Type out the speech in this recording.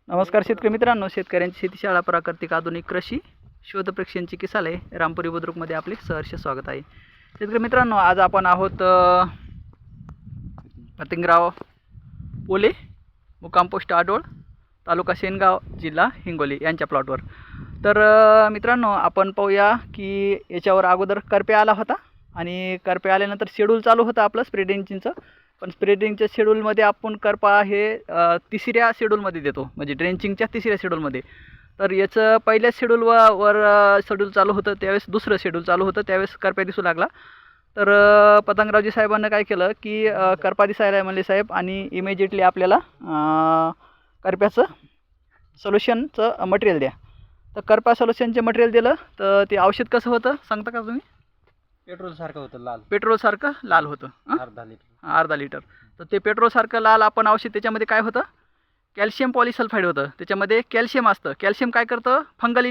नमस्कार शेतकरी मित्रांनो, शेतकऱ्यांची शेतीशाळा प्राकृतिक आधुनिक कृषी शोध प्रशिक्षण चिकित्सालय रामपुरी बुद्रुकमध्ये आपले सहर्ष स्वागत आहे. शेतकरी मित्रांनो, आज आपण आहोत पतिंगराव पोले, मुक्काम पोस्ट आडोळ, तालुका शेनगाव, जिल्हा हिंगोली यांच्या प्लॉटवर. तर मित्रांनो, आपण पाहूया की याच्यावर अगोदर करप्या आला होता आणि करप्या आल्यानंतर शेड्यूल चालू होतं आपलं स्प्रेडिंगचं. पण स्प्रेडिंगच्या शेड्यूलमध्ये आपण करपा हे तिसऱ्या शेड्यूलमध्ये देतो, म्हणजे ड्रेंचिंगच्या तिसऱ्या शेड्यूलमध्ये. तर याचं पहिल्या शेड्यूलवर शेड्यूल चालू होतं, त्यावेळेस दुसरं शेड्यूल चालू होतं, त्यावेळेस करप्या दिसू लागला. तर पतंगरावजी साहेबांना काय केलं की करपा दिसायला म्हणले साहेब, आणि इमिजिएटली आपल्याला करप्याचं सोल्युशनचं मटेरियल द्या. तर करपा सोल्युशनचे मटेरियल दिलं. तर ते औषध कसं होतं सांगता का तुम्ही? पेट्रोल सारखं होतं, लाल. पेट्रोल सारखं लाल होतं, अर्धा लिटर. तर ते पेट्रोल सारखं लाल आपण औषध, त्याच्यामध्ये काय होतं, कॅल्शियम पॉलिसल्फाईड होतं. त्याच्यामध्ये कॅल्शियम असतं. कॅल्शियम काय करतं, फंगल